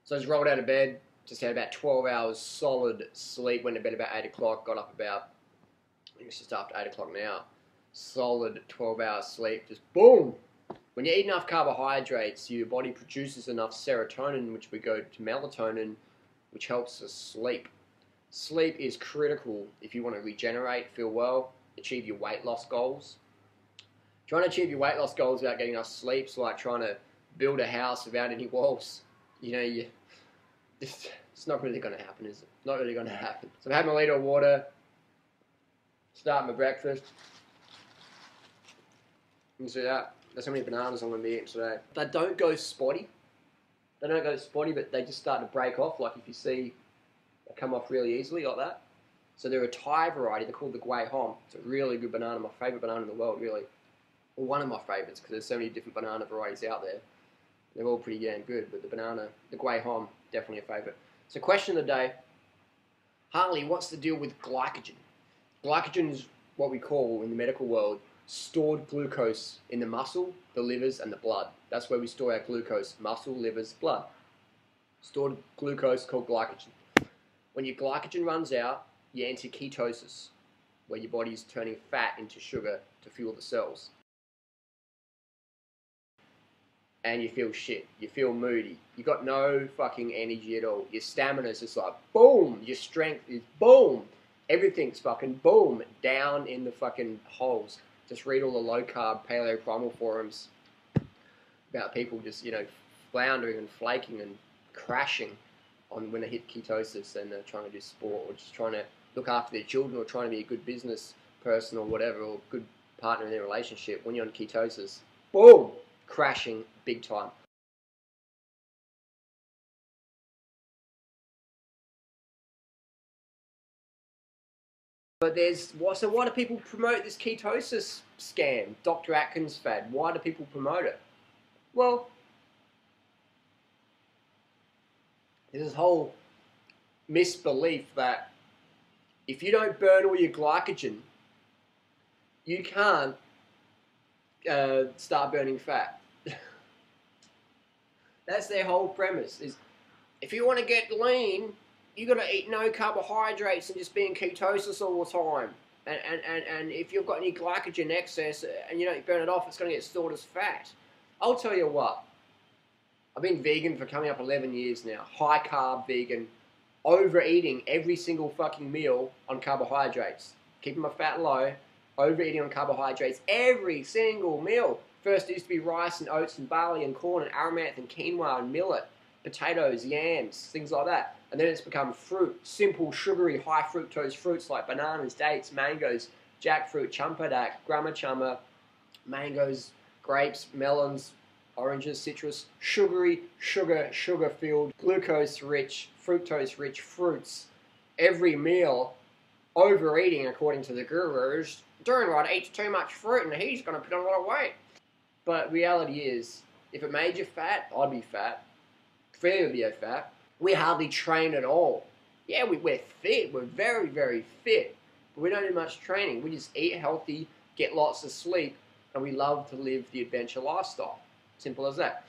So I just rolled out of bed, just had about 12 hours solid sleep, went to bed about 8 o'clock, got up about, I think it's just after 8 o'clock now, solid 12 hours sleep, just boom! When you eat enough carbohydrates, your body produces enough serotonin, which we go to melatonin, which helps us sleep. Sleep is critical if you want to regenerate, feel well, achieve your weight loss goals. Trying to achieve your weight loss goals without getting enough sleep is like trying to build a house without any walls. You know, it's not really going to happen, is it? Not really going to happen. So I've had my litre of water, start my breakfast. You can see that. That's how many bananas I'm going to be eating today. They don't go spotty. They don't go spotty, but they just start to break off. Like if you see, they come off really easily like that. So they're a Thai variety. They're called the Guay Hom. It's a really good banana. My favourite banana in the world, really. Well, one of my favourites because there's so many different banana varieties out there. They're all pretty damn good, but the Guay Hom, definitely a favourite. So question of the day, Harley, what's the deal with glycogen? Glycogen is what we call, in the medical world, stored glucose in the muscle, the livers, and the blood. That's where we store our glucose, muscle, livers, blood. Stored glucose called glycogen. When your glycogen runs out, you enter ketosis, where your body is turning fat into sugar to fuel the cells. And you feel shit. You feel moody. You got no fucking energy at all. Your stamina is just like boom. Your strength is boom. Everything's fucking boom. Down in the fucking holes. Just read all the low carb paleo primal forums about people just, you know, floundering and flaking and crashing on when they hit ketosis and they're trying to do sport or just trying to look after their children or trying to be a good business person or whatever, or good partner in their relationship. When you're on ketosis, boom, crashing big time. But so why do people promote this ketosis scam, Dr. Atkins fad? Why do people promote it? Well, there's this whole misbelief that if you don't burn all your glycogen, you can't start burning fat. That's their whole premise, is if you want to get lean, you got to eat no carbohydrates and just be in ketosis all the time. And if you've got any glycogen excess and you don't burn it off, it's going to get stored as fat. I'll tell you what, I've been vegan for coming up 11 years now. High carb vegan, overeating every single fucking meal on carbohydrates. Keeping my fat low, overeating on carbohydrates every single meal. First it used to be rice and oats and barley and corn and amaranth and quinoa and millet, potatoes, yams, things like that. And then it's become fruit, simple, sugary, high fructose fruits like bananas, dates, mangoes, jackfruit, champadak, grama chama, mangoes, grapes, melons, oranges, citrus, sugary, sugar-filled, glucose-rich, fructose-rich fruits. Every meal, overeating according to the gurus. Durianrider eats too much fruit and he's going to put on a lot of weight. But reality is, if it made you fat, I'd be fat. Freddie would be fat. We hardly train at all. Yeah, we're fit. We're very, very fit. But we don't do much training. We just eat healthy, get lots of sleep, and we love to live the adventure lifestyle. Simple as that.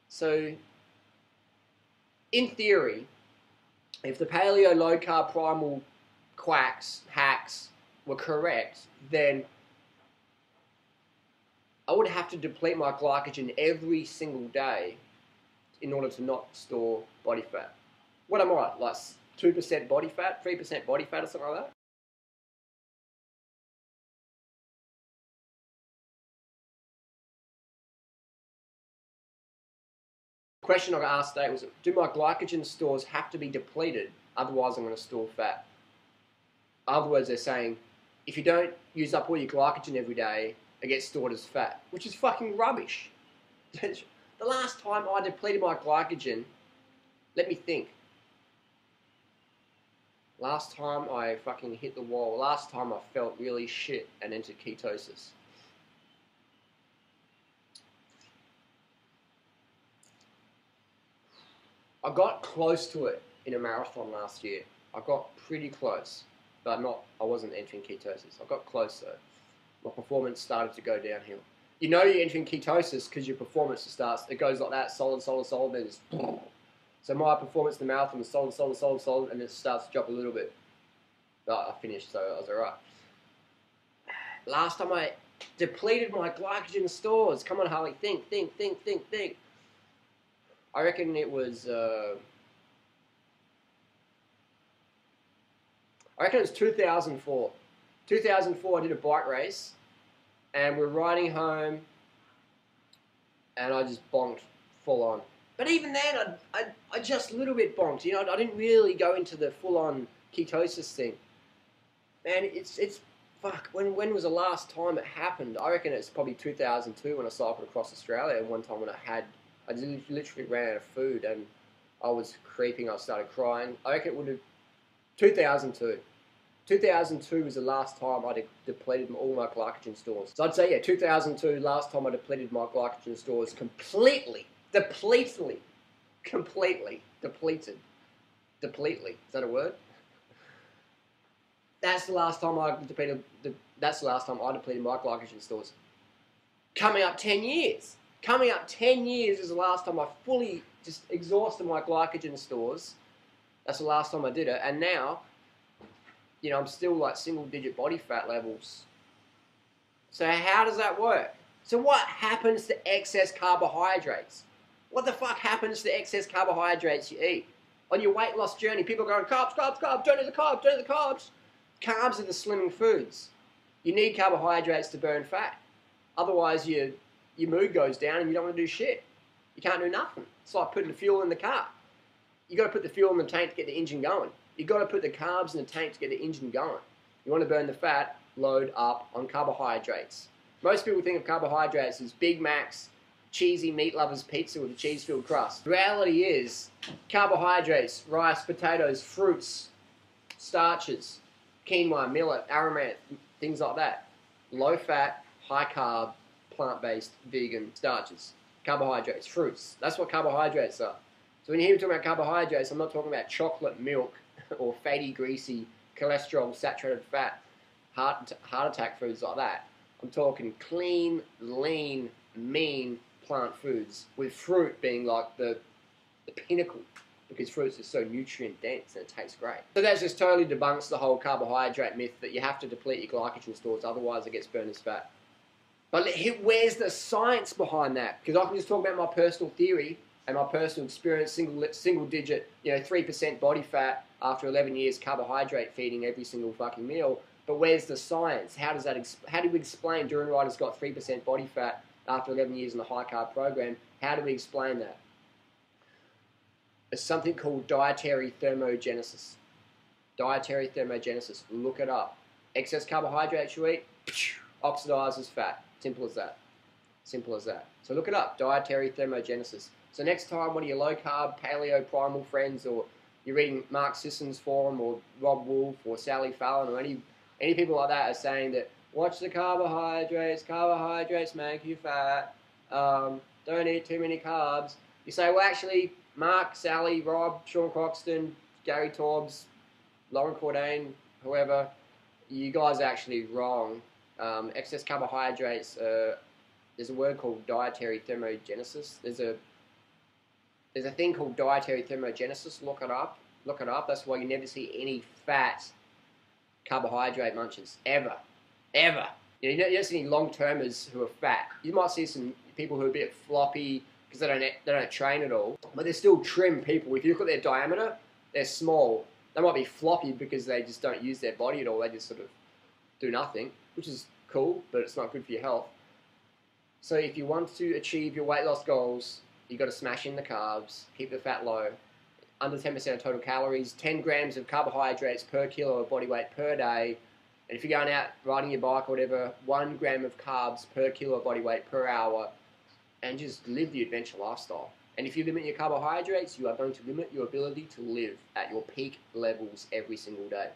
So, in theory, if the paleo low-carb primal hacks were correct, then I would have to deplete my glycogen every single day in order to not store body fat. What am I, like 2% body fat, 3% body fat or something like that? The question I got asked today was, do my glycogen stores have to be depleted, otherwise I'm going to store fat? In other words, they're saying, if you don't use up all your glycogen every day, it gets stored as fat, which is fucking rubbish. The last time I depleted my glycogen, let me think. Last time I fucking hit the wall, last time I felt really shit and entered ketosis. I got close to it in a marathon last year. I got pretty close, but I wasn't entering ketosis. I got close though. My performance started to go downhill. You know you're entering ketosis because your performance starts, it goes like that, solid, then it's So my performance in the marathon was solid, and it starts to drop a little bit. But I finished, so I was alright. Last time I depleted my glycogen stores. Come on, Harley, think. I reckon it was. I reckon it was 2004. 2004, I did a bike race, and we're riding home, and I just bonked full on. But even then, I just a little bit bonked. You know, I didn't really go into the full on ketosis thing. Man, it's fuck. When was the last time it happened? I reckon it's probably 2002 when I cycled across Australia. And one time when I literally ran out of food and I was creeping. I started crying. I reckon it would have 2002. 2002 was the last time I depleted all my glycogen stores. So I'd say, yeah, 2002, last time I depleted my glycogen stores completely. Depleted. Is that a word? That's the last time I depleted. That's the last time I depleted my glycogen stores. Coming up 10 years. Coming up 10 years is the last time I fully just exhausted my glycogen stores. That's the last time I did it, and now, you know, I'm still like single-digit body fat levels. So how does that work? So what happens to excess carbohydrates? What the fuck happens to excess carbohydrates you eat? On your weight loss journey, people are going, carbs, don't eat the carbs. Carbs are the slimming foods. You need carbohydrates to burn fat. Otherwise, your mood goes down and you don't want to do shit. You can't do nothing. It's like putting the fuel in the car. You got to put the fuel in the tank to get the engine going. You got to put the carbs in the tank to get the engine going. You want to burn the fat, load up on carbohydrates. Most people think of carbohydrates as Big Macs, cheesy meat lovers pizza with a cheese-filled crust. The reality is, carbohydrates, rice, potatoes, fruits, starches, quinoa, millet, amaranth, things like that. Low fat, high carb, plant-based, vegan starches. Carbohydrates, fruits. That's what carbohydrates are. So when you hear me talking about carbohydrates, I'm not talking about chocolate, milk, or fatty, greasy, cholesterol, saturated fat, heart attack foods like that. I'm talking clean, lean, mean plant foods, with fruit being like the pinnacle, because fruits are so nutrient dense and it tastes great. So that just totally debunks the whole carbohydrate myth that you have to deplete your glycogen stores, otherwise it gets burned as fat. But where's the science behind that? Because I can just talk about my personal theory and my personal experience, single digit, 3% body fat after 11 years carbohydrate feeding every single fucking meal. But where's the science? How do we explain Durianriders got 3% body fat after 11 years in the high carb program? How do we explain that? It's something called dietary thermogenesis. Dietary thermogenesis. Look it up. Excess carbohydrates you eat, oxidizes fat. Simple as that. Simple as that. So look it up. Dietary thermogenesis. So next time, one of your low carb, paleo, primal friends, or you're reading Mark Sisson's forum, or Rob Wolf, or Sally Fallon, or any people like that are saying that watch the carbohydrates make you fat, don't eat too many carbs. You say, well, actually, Mark, Sally, Rob, Sean Croxton, Gary Torbs, Lauren Cordain, whoever, you guys are actually wrong. Excess carbohydrates, there's a word called dietary thermogenesis. There's a thing called dietary thermogenesis. Look it up. Look it up. That's why you never see any fat carbohydrate munchers. Ever. You don't see any long-termers who are fat. You might see some people who are a bit floppy because they don't train at all. But they're still trim people. If you look at their diameter, they're small. They might be floppy because they just don't use their body at all. They just sort of do nothing, which is cool, but it's not good for your health. So if you want to achieve your weight loss goals, you've got to smash in the carbs, keep the fat low, under 10% of total calories, 10 grams of carbohydrates per kilo of body weight per day, and if you're going out riding your bike or whatever, 1 gram of carbs per kilo of body weight per hour, and just live the adventure lifestyle. And if you limit your carbohydrates, you are going to limit your ability to live at your peak levels every single day.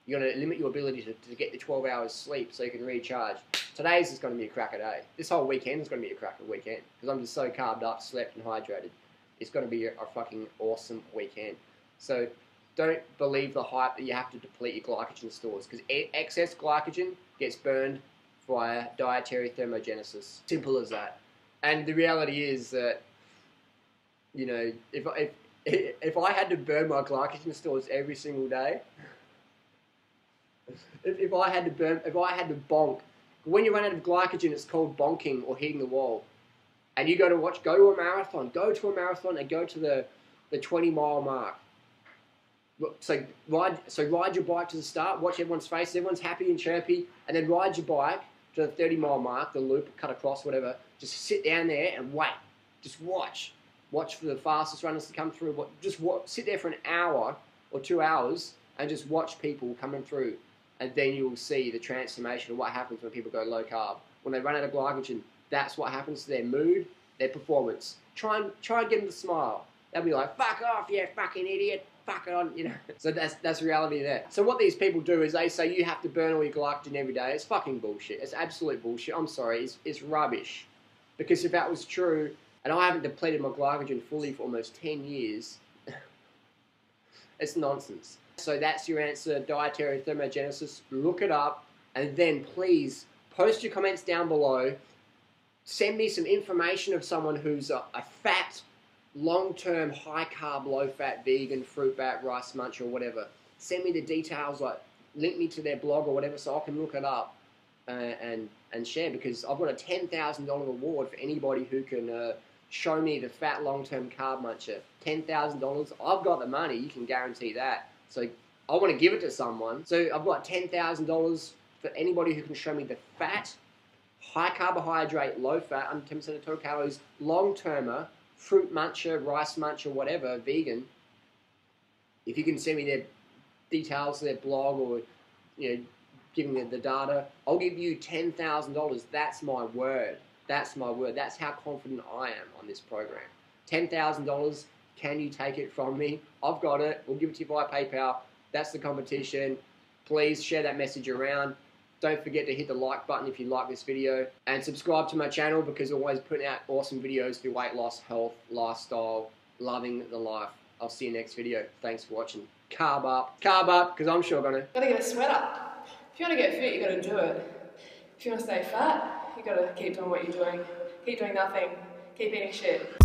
You're going to limit your ability to get the 12 hours sleep so you can recharge. Today's is going to be a cracker day. This whole weekend is going to be a cracker weekend because I'm just so carved up, slept, and hydrated. It's going to be a fucking awesome weekend. So don't believe the hype that you have to deplete your glycogen stores because excess glycogen gets burned via dietary thermogenesis. Simple as that. And the reality is that, if if I had to burn my glycogen stores every single day, if I had to bonk, when you run out of glycogen, it's called bonking or hitting the wall. And you go to a marathon, and go to the 20-mile mark. So ride your bike to the start, watch everyone's faces, everyone's happy and chirpy, and then ride your bike to the 30-mile mark, the loop, cut across, whatever. Just sit down there and wait. Just watch. Watch for the fastest runners to come through. Sit there for an hour or 2 hours and just watch people coming through. And then you will see the transformation of what happens when people go low carb. When they run out of glycogen, that's what happens to their mood, their performance. Try and get them to smile. They'll be like, fuck off, you fucking idiot. Fuck it on, you know. So that's reality there. So what these people do is they say you have to burn all your glycogen every day. It's fucking bullshit. It's absolute bullshit. I'm sorry. It's rubbish. Because if that was true, and I haven't depleted my glycogen fully for almost 10 years, it's nonsense. So that's your answer, dietary thermogenesis. Look it up, and then please post your comments down below. Send me some information of someone who's a fat, long-term, high-carb, low-fat, vegan, fruit bat, rice muncher, or whatever. Send me the details, like link me to their blog or whatever, so I can look it up and share. Because I've got a $10,000 reward for anybody who can show me the fat, long-term carb muncher. $10,000. I've got the money. You can guarantee that. So I want to give it to someone. So I've got $10,000 for anybody who can show me the fat, high carbohydrate, low fat, under 10% of total calories, long-termer, fruit muncher, rice muncher, whatever, vegan. If you can send me their details, their blog, or giving me the data, I'll give you $10,000. That's my word. That's my word. That's how confident I am on this program. $10,000. Can you take it from me? I've got it. We'll give it to you via PayPal. That's the competition. Please share that message around. Don't forget to hit the like button if you like this video. And subscribe to my channel because I'm always putting out awesome videos for weight loss, health, lifestyle, loving the life. I'll see you next video. Thanks for watching. Carb up, because I'm sure gonna. Gotta get a sweat up. If you want to get fit, you gotta do it. If you want to stay fat, you gotta keep doing what you're doing. Keep doing nothing. Keep eating shit.